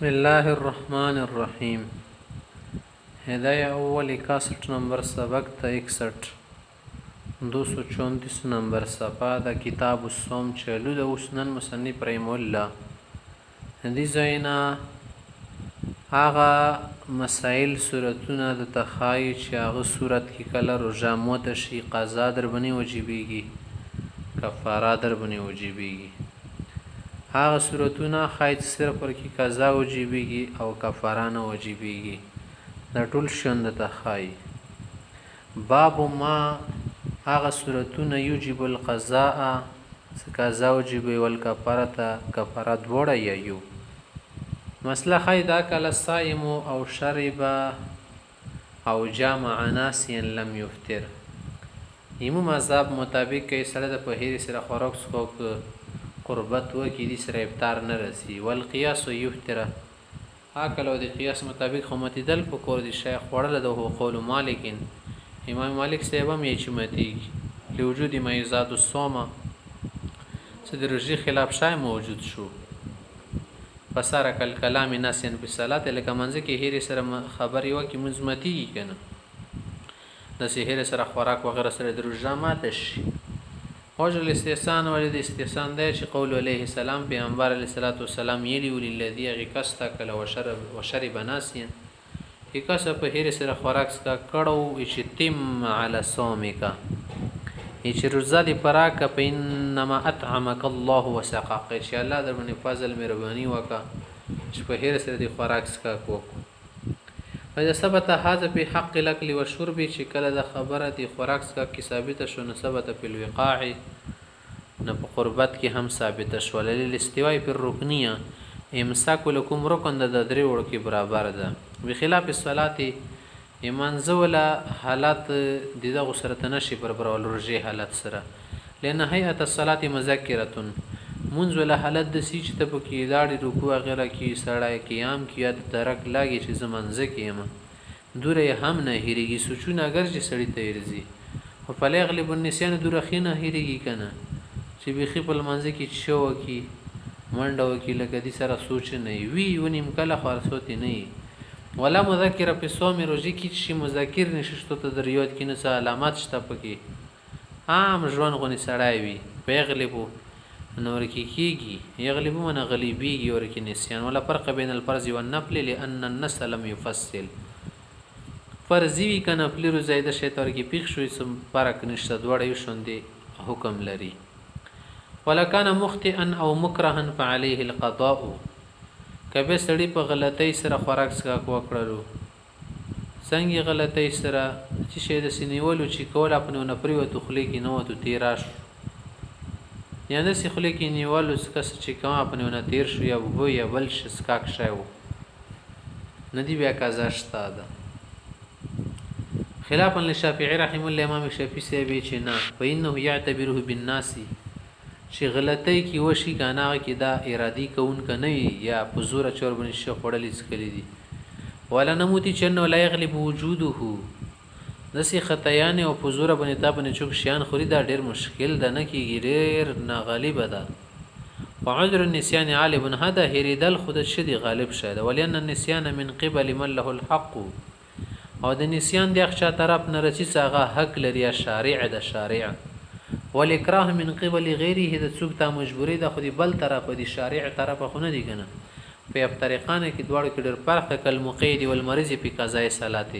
بسم الله الرحمن الرحیم. هدایه اول 61 نمبر سبق تا 61 234 نمبر صفحه د کتاب الصوم چلو د اوسنن مصنف رحم الله. دې ځاینا هغه مسائل صورتونه د تخای چې هغه صورت کې کله روزه موت شي قضا در بنی واجبېږي کفاره در بنی واجبېږي. هغه صورتونه خایت صرف پر کې قضا واجبېږي او کفاره نه واجبېږي. د ټول شند ته خای باب ما هغه صورتونه یوجب القضاء قضا واجبې ول کفاره کفاره دوړه یو مسله خای دا کله صائم او شرب او جامع ناسيا لم يفطر. ایمو مذهب مطابق کې سره د په هیر سره خوراک څخه قربت و کې دي سره افطار نه رسی والقياس يفطر. اکلو د قیاس مطابق خو متدل په کور دي شیخ وړل د قول مالک امام مالک سیبم یې چمتي لوجود ما یزاد الصوم چې د رجی خلاف شای موجود شو فسار کل کلام ناسین په صلات لکه منځ کې هیر سره خبر یو کې مزمتي کنه د سحر سره خوراک وغیرہ سره د رجامات شي. وجه الاستحسان ولید استحسان دی چې قول علیه السلام پیغمبر علیه الصلاۃ والسلام یلی وللذی غکستا کله وشرب ناسین کس په هیر سره خوراک سکا کړو چې تم علی صومک چې روزه دی پراک په انما اطعمک الله وسقاک چې الله در باندې فضل مهرباني وکا چې په هیر سره دی خوراک سکا کو فاذا ثبت هذا في حق الاكل والشرب چې کله د خبره دی خوراک سکا کی ثابت شو نو ثبت په الوقاع نه په قربت کې هم ثابت شو للاستواء في الركنيه امساک لكم رکن د درې وړ کې برابر ده بخلاف الصلاه ایمان زولا حالات دغه سره تنشي برابرول رجه حالت سره لأن هيئه الصلاه مذکره منذ له حالت د سیچ ته پکې لاړې رکوع غیره کې سړای قیام کې د درک لاګي چې زمانځه کې ما دوره هم نه هریږي سوچونه اگر چې سړی ته ورزي او په لغلب النسيان دوره خینه هریږي کنه چې بيخي په منځ کې شو کې منډه وکي لکه دې سره سوچ نه وي ونیم کله خرصوت نه ولا مذکر په صوم روزي کې چې مذکر نششتو ته دریوت کې نه علامات شته پکې عام ژوند غونې سړای وي پیغلبو نور کیږي یغلب من غلیبیږي اور کې نسيان ولا فرق بین الفرض والنفل لان النص لم يفصل فرضی وی کنه نفل روزایده شیطان کې پیښ شوې سم فرق نشته دوړې شوندې حکم لري. ولا کان مخطئا او مکرها فعليه القضاء کبه سړی په غلطۍ سره خوراک څخه وکړلو څنګه غلطۍ سره چې شه د سینیولو چې کول خپل نه پریوت خلی کې نو ته تیراش یا د سخلی کې نیولو څخه چې کوم خپل نه تیر شو یا وو یا بل شسکاک شاو ندی بیا قضا شته ده خلافا للشافعي رحم الله امام شافعي سیبی چې نه فإنه يعتبره بالناس چې غلطۍ کې وشي کنه کې دا ارادي کون کنه یا پزور چور بن شي خړلې څکلې دي ولا نموتی چې نو لا يغلب وجوده دسی خطایان او پزور بن تا بن چوک شیان خوري دا ډیر مشکل ده نه کیږي ډیر نه غالب ده. وعذر النسيان غالب هذا هریدل خود شدي غالب شه ولئن النسيان من قبل من له الحق او د نسيان د اخشا طرف نه رسي څنګه حق لري شارع د شارع والاکراه من قبل غیره د څوک ته مجبوری د خودي بل طرف دي شارع طرف خو نه دي کنه په طریقانه کې دواړو کې ډېر فرق کل مقید والمریض په قضاء صلات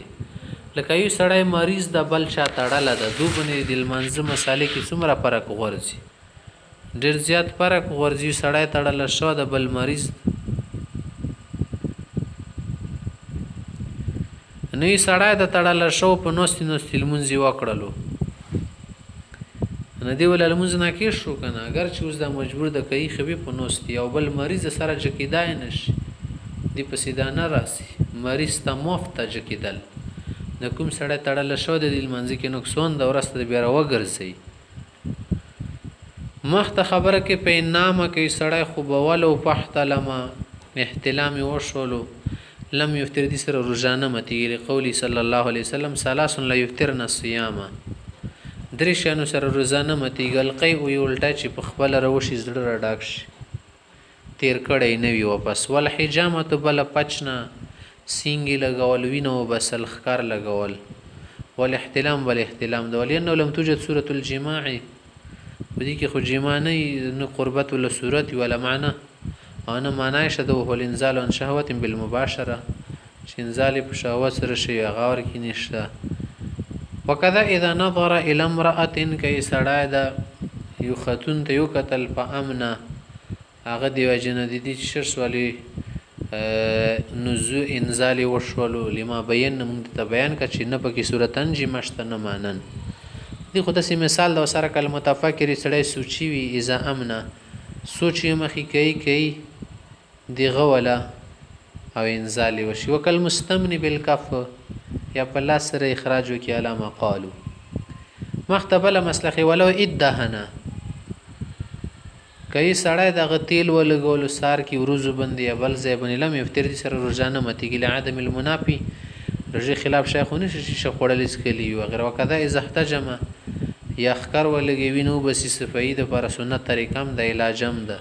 لکه یو سړی مریض د بل چا تړل د دوبنې د منځ مسالې کې څومره فرق غورځي ډېر زیات فرق غورځي سړی تړل شو د بل مریض نه سړی د تړل شو په نوستي لمونځي وکړلو نه دی ول لمونځ نه کې شو کنه اگر چې اوس د مجبور د کوي خبي په نوستي او بل مریض سره جکیدای نشي دی په سیدانه راسي مریض ته مفت جکیدل د کوم سړی تړل شو د لمونځ کې نقصان د ورسته بیا راوګرځي مخته خبره کې په نامه کې سړی خو بوالو پحتلما احتلام وشولو لم يفطر دي سره روزانه متي قولي صلى الله عليه وسلم ثلاث لا يفطرن الصيام درشانو سره روزانه متي ګل قي او الټا چې په خپل روشي زړه را ډاک شي تیر کړی نه وي واپس. والحجامه بل پچنه سینګي لګول وینو بسل خکار لګول. والاحتلام والاحتلام د ولینو لم توجد سوره الجماع ودي کې خو جما نه قربت ولا صورت ولا معنی انا معنی شته هو الانزال عن شهوه بالمباشره چې انزال په شهوت سره شي غور کې نشته. وکذا اذا نظر الى امراه كي سړای د یو خاتون ته یو قتل په امنه هغه دی وجنه دي چې شرس والی نزو انزال وشولو لما بیان موږ ته بیان کړي نه پکې صورتن جی مشته نه مانن دی. خو داسې مثال د سره کلمه متفکر سړی سوچي وي اذا امنه سوچ یې مخې کوي دی غولا او انزال وشي. وکل مستمن بالکف یا په لاس سره اخراج وکي علامه قالو مختبل مسلخي ولو ادهنا کای سړی د غتیل ولګول سار کی وروزو بندي بل زبن لم یفتر دي سره روزانه متیګل عدم المنافي رجی خلاف شیخونه شیشه خړل اسکلی او غیر وکذا اذا احتجم یخکر ولګي وینو بس صفید پر سنت طریقم د علاجم ده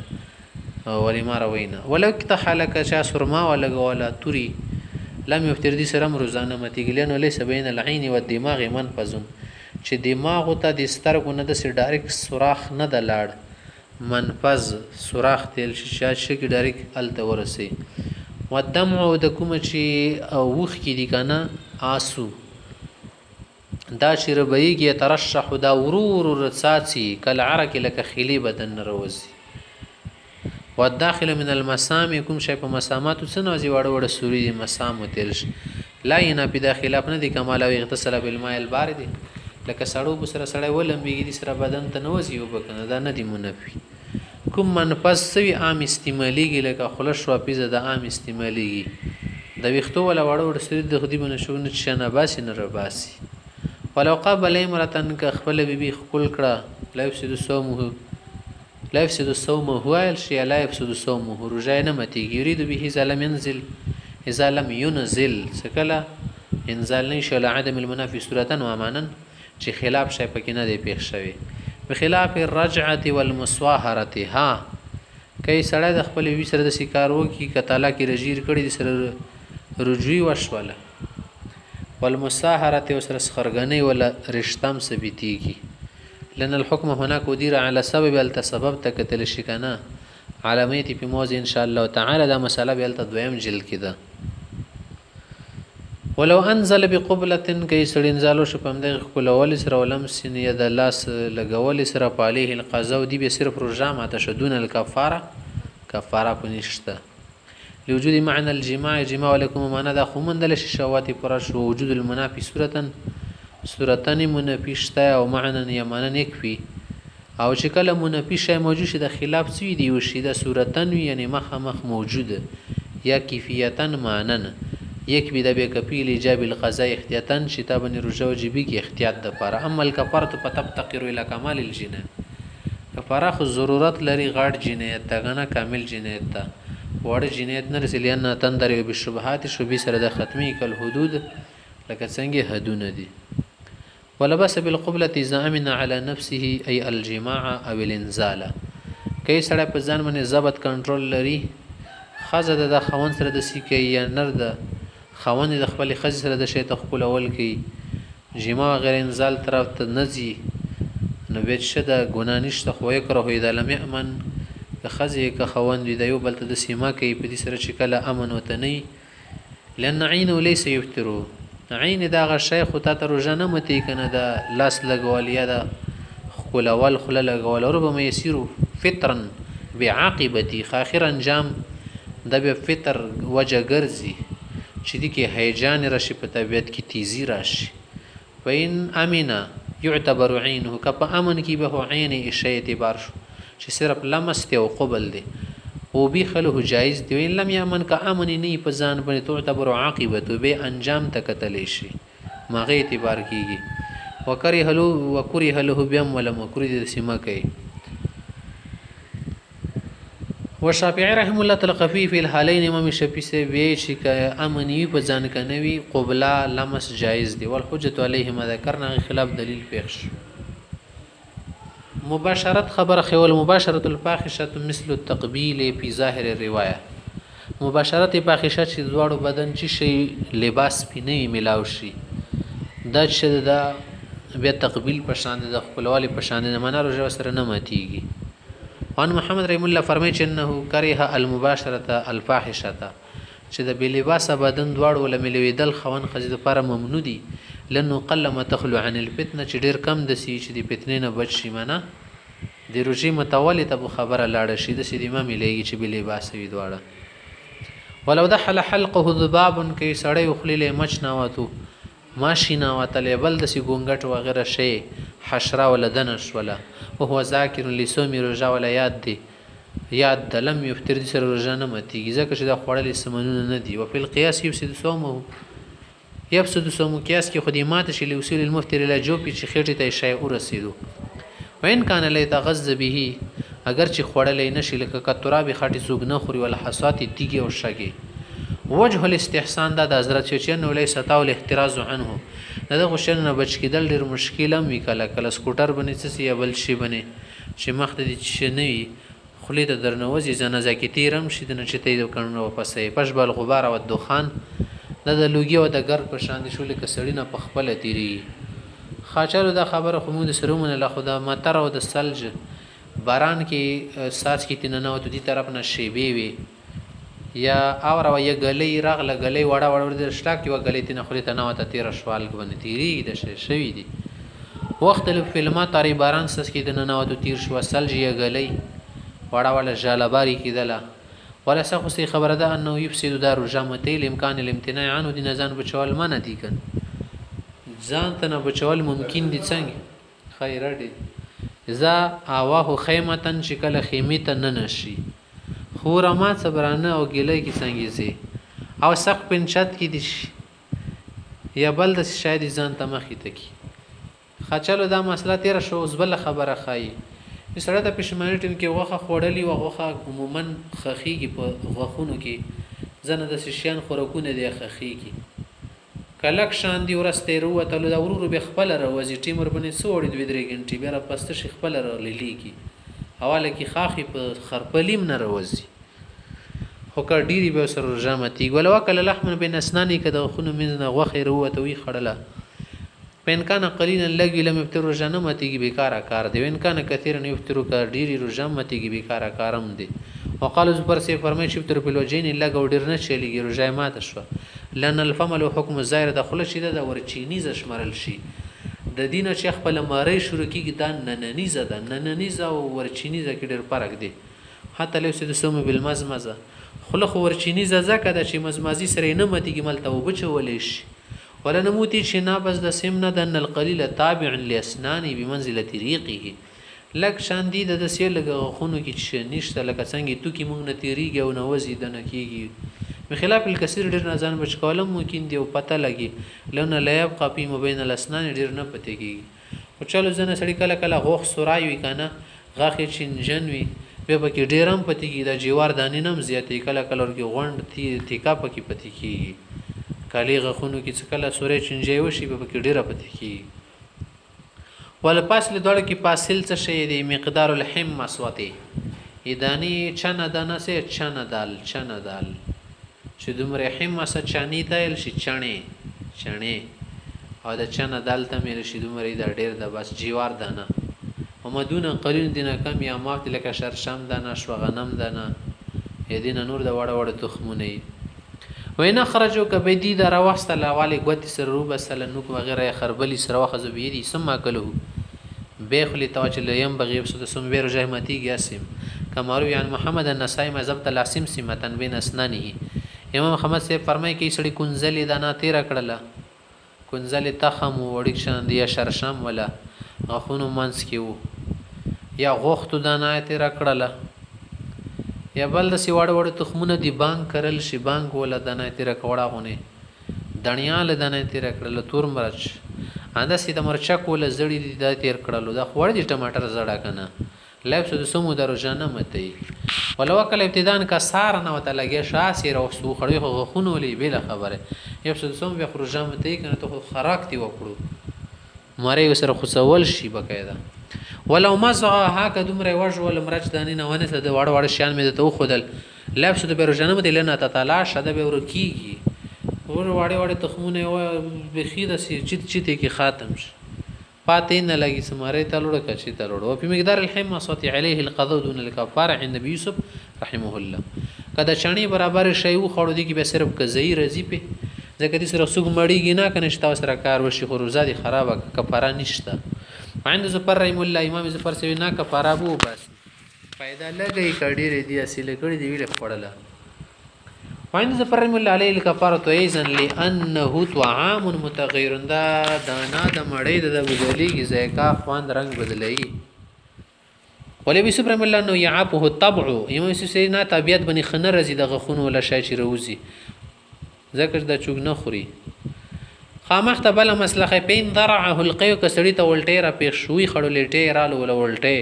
ولی ما روینا ولو تحلک شا سرما ولګولا توري لم یفتر دي سره روزانه متیګل نو ليس بین العين والدماغ منفذ چې دماغ ته د سترګو نه د ډایرک سوراخ نه د لاړ منفذ سوراخ تل شاشه کې ډایرک الته ورسي. ودمع د کوم چې وخ کې دي کنه آسو دا شربېږي ترشح دا ورور رصاصي کل عرق لك خلی بدن روزي. والداخل من المسام کوم شي په مسامات سنوزي وړ وړ سوري دي مسام تلش لا ينا په داخله اپ نه دي کمال او اغتسل بالماء البارد لکه سړو بسره سړی ولمبيږي دي سره بدن ته نوزي وبکنه دا نه دي منفي. کوم منفذ سوي عام استعماليږي لکه خلش او پیزه د عام استعماليږي د ویختو ولا وړ وړ سوري د خدي بنشونه شنه باسي نه رباسي. ولو قبل امرتن ک خپل بيبي خپل کړه لا يفسد صومه لا يفسد صومه هو الشيء لا يفسد صومه رجاء نمتي يريد به اذا لم ينزل اذا لم ينزل سکلا انزال نشل عدم المنافي صورتا وامانا چې خلاف شي پکې نه دی پیښ شوی. بخلاف الرجعه والمصواهره ها کای سړی د خپل وی سره د شکار وکي کتاله کې رجیر کړي د سره رجوي وشوله والمصاهره وسره خرغنی ولا رشتم ثبتيږي لأن الحكم هناك ودير على سبب التسبب تكتل شكنا علامتي في موضع إن شاء الله تعالى دا مسألة بيالتا دوام جلد كده. ولو انزل بقبلة كي سرنزالو شپم دغه کولول سره ولمس ید لاس لګول سره پاله القضاء دي به صرف رجامه تشدون الكفاره کفاره پنيشته لوجود معنى الجماع جماع لكم معنا د خومندل شواتي پر شو وجود المنافي صورتن منافشته او معنى یمانن یکفي او چې کله منافشه موجود شي د خلاف سوي دی وشي د صورتن یعنی مخ موجوده یا کیفیتن معنن یک بی د به کفیل ایجاب القضاء احتیاطا شتابن رجو جبی کی احتیاط د پر اما الکفاره فتفتقر الى کمال الجنه کفاره خو ضرورت لري غاړ جنایت دغه کامل جنایت ته وړ جنایت نه رسلیان تندر به شبهات شوبې سره د ختمي کل حدود لکه څنګه حدونه دي. ولا بس بالقبلة زامنا على نفسه اي الجماع او الانزال کای سره په ځان باندې ضبط کنټرول لري خزه د خوان سره د سکی یا نر د خوان د خپل خزه سره د شی تخپل اول کی جماع غیر انزال طرف ته نزي نو وچ د ګنانشت خو یې کړو د لم یمن خزه ک خوان دی یو بل ته د سیما کوي په دې سره چې کله امن وتنی لن عین ليس یفترو عین دا غ شیخ ته ترجنه متي کنه د لاس لګولیا د خپل اول خل لګول رب ما يسير فطرا بعاقبتي اخر انجام د به فطر وجه ګرځي چې دي کې هیجان راشي په طبيعت کې تیزی راشي. وین امنه يعتبر عينه کپ امن کې به عین شی اعتبار شو چې صرف لمس ته او قبل دي او به خله جایز دی. وین لم یمن ک امن نه په ځان باندې تعتبر عاقبته به انجام تکتل شي ماغه اعتبار کیږي. وکره له بهم ولا مکره د سیما کوي. وشافعي رحم الله تعالی فی الحالین امام شافعی سے وی چې ک امنی په ځان کنوي قبله لمس جایز دی والحجت علیه ما ذکرنا خلاف دلیل پیښ مباشرت خبر خول مباشرت الفاحشه مثل التقبيل في ظاهر الروايه مباشرت فاحشه چې دواړو بدن چې شي لباس پینې ملاو شي دا چې دا بیا تقبیل په شان د خپلوالي په شان نه منارو جو سره نه ماتيږي وان محمد رحم الله فرمایي چې انه کرها المباشره الفاحشه چې د بلباس بدن دواړو لملوي دل خوان خزې لپاره ممنوع دي لانه قل ما تخلو عن الفتنه چې ډیر کم د سي چې د فتنې نه بچ شي منه د روجي متولي ته خبره لاړه شي د سي امام لګي چې بلباس وي دواړه ولو دخل حلقه ذباب کې سړی خلل مچ ناواتو ماشي ناواتل بل د سي ګونګټ وغیرہ شي حشره ولا دنش ولا وهو ذاکر لسوم رجا ولا یاد دی یاد د لم یفتر دي سره رجانه متیږي ځکه چې دا خوړل سمنونه نه دي او په القياس یفسد صومه یفسد صومه قياس کې خدمات شي له اصول المفتر لا جو په خېټه ته شی ورسېدو وین کان له تغذ به اگر چې خوړل نه شي لکه کتراب خټي سوګ نه خوري ولا حسات تیږي او شګي وجه الاستحسان دا د حضرت چچن ولې ستاول احتراز عنه دا غشن نه بچ کېدل ډیر مشکله می کله کله سکوټر بنې څه یا بل شي بنې چې مخ دې چنوي خلی د درنوزي زنه زکتی رم شي د نشته د کنه پسې پښ بل غبار او دخان د لوګي او د ګر په شان دي شو لکه سړی نه پخپل تیری خاچلو د خبره خمود سرومن له خدا متر او د سلج باران کې ساس کې تنه نو ته دي طرف نه شیبي وي یا اور او یا غلې راغله غلې وړا وړ د شټاک یو غلې تنه خلی ته نو ته تیر شوال غو تیری د شوی دي وخت له فلمات تاری باران سس کې د نو ته تیر شو سلج یا غلې وړا ولا جالباری کیدله ولا سخصي خبره ده انه يفسد دار جامته الامكان الامتناع عنه دي نزان بچول منه دي کن ځان ته نه بچول ممکن دي څنګه خیر دي اذا اواه خیمتن شکل خیمه نه نشي خورما صبرانه او ګلې کی څنګه سي او سق پنچت کی دي یا بل د شاید ځان ته مخې تکي خچلو دا مسله تیر شو اوس بل خبره خای سره د پښمنټین کې غوخه خوړلی او غوخه عموما خخيږي په غوخونو کې زنه د شیان خوراکونه دی خخيږي کلک شان دی ورسته وروته د ورور به خپل راوځي ټیمر بنې سوړې دوی درې غنټې بیا پسته شي خپل را لیلیږي حواله کې خاخي په خرپلیم نه راوځي خو کړ ډيري به سره رجامتي ولو کله لحم بین اسناني کده خونو من غوخه وروته وی خړله پین کان قلیلا لګی لم یفتر رجامتي بیکاره کار دی وین کان کثیر نه یفتر کار ډيري رجامتي بیکاره کارم دی وقالو زبر سي فرمای چې تر په لوجین لګو ډیر نه چلیږي رجامات شو لن الفم له حکم الظاهر دخل شي د ورچینی ز شمرل شي د دینه چې خپل ماری شروع کیږي د نننیزه د نننیزه او ورچینیزه کې ډیر فرق دی حتی لو سي د سوم بالمزمزه خلخ ورچینیزه زکه د چې مزمازي سره نه متيږي ملته وبچولې شي ولا نموتي چې نابز د سمنه د القليل تابع لاسنان بمنزله ريقه لک شان دي د سې لګه خونو کې چې نشته لکه څنګه تو کې مونږ نه تیریږي او نوځي د نکیږي بخلاف الکثیر ډیر نه ځان بچ کولم ممکن دی او پته لګي لونه لا يبقى في مبين الاسنان ډیر نه پته کیږي او چلو زنه سړی کله کله غوخ سورای وی کنه غاخه چنجن وی به پکې ډیرم پته کیږي د جوار دانې نم زیاتې کله کله ورګي غوند تیکا پکې پته کیږي کالی غخونو کې کله سورې چنجي وشي به پکې ډیره پته کیږي ول پاسل دوړ کې پاسل څه شي دی مقدار الحم مسوته ایدانی چنه دانه سه چنه دال چې دومره حم مس چانی دال شي چنه او د چنه دال ته مې شي دومره د ډیر د بس جوار دانه ومدونه قلیل دینه کم یا مافت لکه شرشم دانه شو غنم دانه یدینه نور د وړه وړه تخمونه وینا خرجو کبدی د راوسته لاوالی غوتی سر رو بسل نو وغیرہ خربلی سر واخذ بيدي ثم كله بيخلي توجل يم بغيب سد ثم بير جهمتي قاسم كما روي عن محمد النسائي مذهب العاصم سمتن بين اسنانه امام محمد سے فرمای کی سړی کنزلی دانا تیر کړله کنزلی تخم وړي شان دی شرشم ولا غخونو منس کیو یا غوختو دانا تیر کړله یا بل د سی وړ وړ تخمونه دی بانک کرل شي بانک ولا دانه تیر کوړه غونه دنیال دانه تیر کړل تور مرچ انده سي د مرچ کول زړی دی د تیر کړلو د خوړ دي ټماټر زړه کنه لایف سو سمو درو جنه متي ولو کله ابتدان کا سار نه وته لګي شاسي رو سو خړې غخونه ولې بل خبره یو سو سم به خروجه متي کنه ته خراک دی وکړو ماره سره خصول شي بقاعده ولو مزغه هاکه دومره وژ ول مرچ دانی نه ونه د وړ وړ شیان مې ته خودل لبس د بیروجنه مې لنه تطلا شده به ورکیږي ور وړ وړ تخمونه و بخیده سي چت چت کی خاتم شي پاتې نه لګي سماره تلوړه کچې تلوړه او په مقدار الحمه صوت عليه القضاء دون الكفاره عند ابي يوسف رحمه الله کدا چانی برابر شی و خړو دي کې به صرف کزئی رزي په ځکه دې سره سوق مړیږي نه کنه شتا سره کار وشي خو روزادي خرابه کفاره نشته عند زفر رحم الله امام زفر سوي نه کفاره بو بس پیدا لګي کډي دي اصله کړي دی ویل خړله وعند زفر رحم الله عليه الكفاره ايضا لانه طعام متغير دا دانا د مړې د بدلي کی ذایقه خوان رنگ بدلي ولې بي سبحان الله نو يعابه الطبع امام سينا طبيعت بني خنر رزي د غخون ولا شای چي روزي ذکر د چوغ نه خوري خامخ ته بل مسلخه پین ضرعه القيو کسړی ته ولټه را پېښ شوې خړولټه را ولا ولټه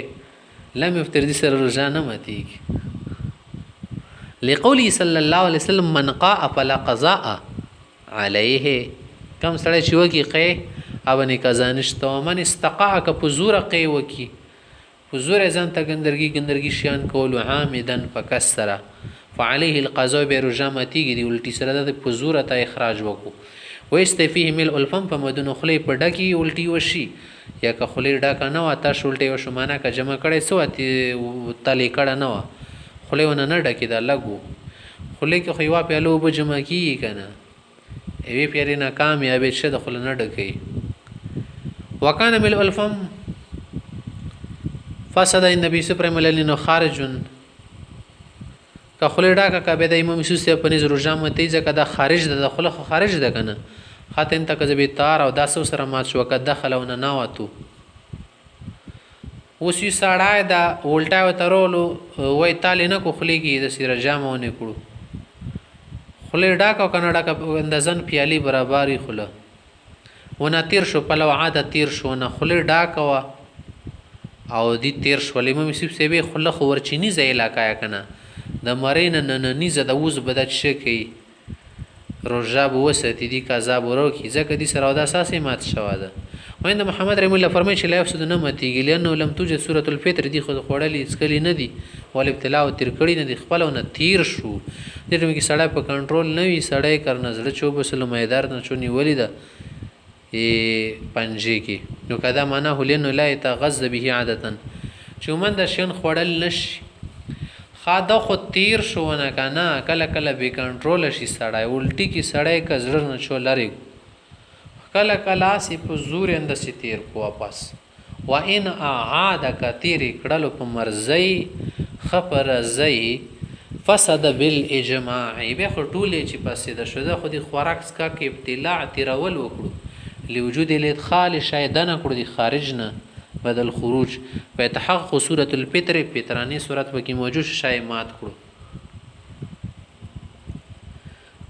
لم يفتر دي سر رجانه متي لقوله صلى الله عليه وسلم من قاء فلا قضاء عليه کم سړی چې وکی قې او نه قضا نشته من استقاء ک پزور قې وکی پزور ځان ته ګندرګي شیان کول عامدن فكسر فعليه القضاء برجامتي دي الټي سره د پزور ته اخراج وکړو ويستفيه مل الفم فمدن خلی په ډکی الټي وشي یا ک خلی ډکا نه واته شولټي وشو معنا ک جمع کړي سو تلی کړه نه خلیونه نه ډکی دا لګو خلی کې خيوا په لو به جمع کی کنه ایوی پیری نه کامیاب شه د خل نه ډکی وکانه مل الفم فسد النبي صلی الله علیه وسلم خارجن که خلی ډاکه کبه د امام سوسی په نظر رجامت ځکه دا خارج د خله خارج ده کنه خاتن تک ذبی تار او داسو سره مات شو که دخلونه نه واتو وسی ساړای دا ولټا وترولو وای تالی نه کو خلی کی د سیر جامونه کړو خلی ډاکه کنه ډاکه اندازن پیالي برابرۍ خله ونه تیر شو په لو عادت تیر شو نه خلی ډاکه وا او دی تیر شو امام سوسی به خله خورچینی ځای علاقه کنه د مرین نه نیزه د وز بدت شکی رجاب وستی دی کذاب وروکی ځکه دي سره د اساسي مات شوه ده وایند محمد رحم الله فرمایي چې لا یفسد نه متیږي لانه لم توجد سوره الفطر دی خو خوړلې اسکلی نه دي ول ابتلاء او تیر کړي نه دي خپلونه تیر شو دغه کې سړی په کنټرول نه وي سړی کرنه زړه 24 میدار نه چونی ولیده پنجې کې نو کدا معنا هلن لا يتغذ به عادتا چې من د شین خوړل نشي خاده خو تیر شو نه کنه کله کله به کنټرول شي سړی الټي کی سړی کزړه نه شو لري کله کله سی په زور اند سی تیر کو واپس و ان اعاد کثیر کړه په مرزي خبر زئی فسد بالاجماع به خټولې چې پسې د شوده خو دي خوراک کا کې ابتلاع تیرول وکړو لوجود الادخال شایدنه کړو دي خارج نه بدل خروج په تحقق سوره الفطر فطرانی صورت وکي موجود شای مات کړو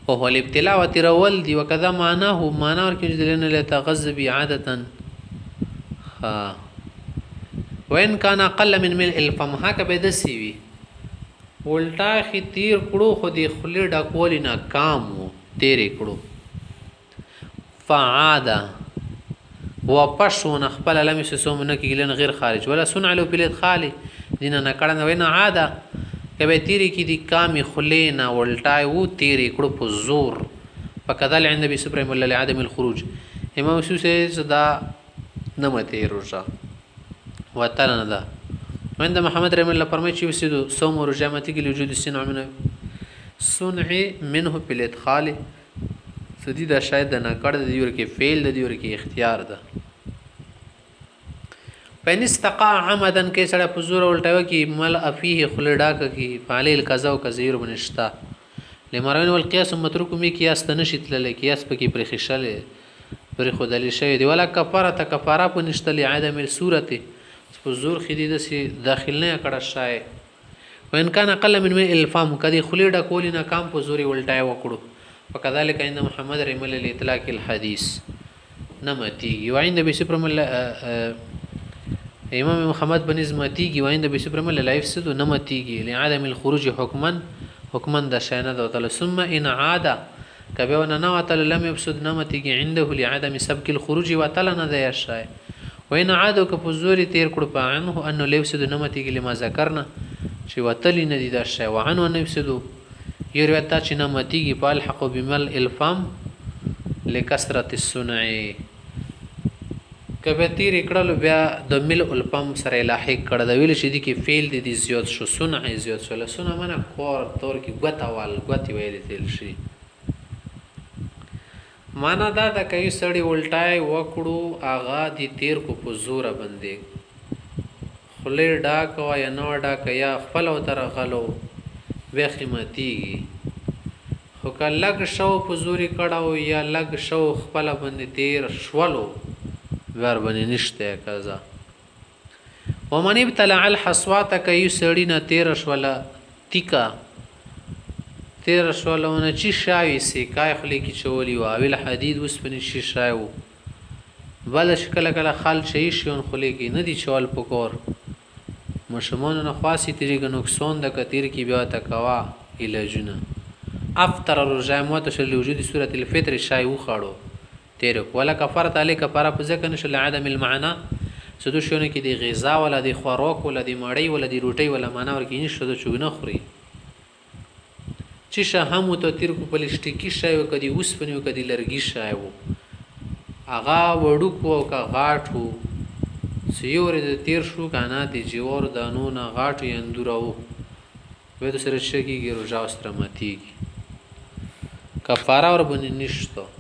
او هو الابتلاء وترول دي وکذا معناه معنا ورکې دلنه لتغذب عاده ها وان كان اقل من ملء الفم هکه به دسی وی ولټا خي تیر کړو خو دي خلی ډکول نه کام تیرې کړو فعاده وپښون خپل لم يسوم نه کېلن غیر خارج ولا صنع له بلد خالي دین نه کړه وینا عاده کبه تیری کی دي کامي خلینا ولټای وو تیری کړو په زور فکذل عند النبي صلی الله علیه عدم الخروج امام سوسی صدا نمته روزه وتلنا ده عند محمد رحمه الله فرمایي چې وسیدو صوم او رجامتي کې وجود الصنع منه صنع منه بالادخال سدي دا شاید نه کړ د دیور کې فعل د دیور کې اختیار ده پن استقاع عمدا کې سره پزور ولټو کې مل افيه خلډا کې فعل القضاء کثیر بنشتا لمرون والقياس متروک می قياس تنشت للی قياس پکې پر خشله پر خدای شي دی ولا کفاره کفاره پنشت لعدم الصورت پزور خدي د داخل نه کړه شای وان کان اقل من الفام کدي خلډا کولینه کام پزوري ولټای وکړو وكذلك عند محمد رحمه الله الاطلاق الحديث نمتي وعند بسبرم امام محمد بن زمتي وعند بسبرم لا يفسد نمتي لعدم الخروج حكما د شانه د ثم ان عاد كبه ون نوت لم يفسد نمتي عنده لعدم سبك الخروج وتلنا ذا الشيء وین عادو که په زوري تیر کړو په عنه انه لیفسدو نمتیږي لما ذکرنا چې وتلی نه دي دا شی وعنه نه یفسدو یو روایت دا چې نمتیږي په الحق بمل الفام لکثرت الصنع کبه تیر کړل بیا د مل الفام سره لاحق کړه د ویل شي دي کې فعل دي زیات شو صنع زیات شو لسنه معنا کور تور کې غوتاوال غوتی ویل تل شي معنا دا د کوي سړی ولټای وکړو اغا دي تیر کو په زور باندې خلیر ډاک او یا نو ډاک یا خپل او تر غلو به قیمتي خو کله لګ شو په زوري کړهو یا لګ شو خپل باندې تیر شولو ور باندې نشته کزا ومن ابتلع الحصوات کوي سړی نه تیر شولا تیکا تیر شولونه چې شاوي سي کای خلې کی چولی او اویل حدید وسپنی شي شاو بل شکل کله خال شي شون خلې کی نه دي چول پکور مشمون نه خاصی تیریګ نقصان د کثیر کی بیا تکوا علاجونه افطر الرجامات شل وجود سوره الفطر شای وخړو تیر ولا کفاره علی کفاره په ځکه نشل عدم المعنى سدو شونه کی دی غذا ولا دی خوراک ولا دی مړی ولا دی روټي ولا معنا ورکی نشته د چوغنه خوري چې شهم ته تیر کو پلسټیکی شای او کدی اوس پنیو کدی لرګی شای وو اغا وړو کو کا غاټو سیور د تیر شو کنه دی جوړ دانو نه غاټو یندورو وې د سره شګي ګرو جاوستر ماتي کفاره ور باندې نشته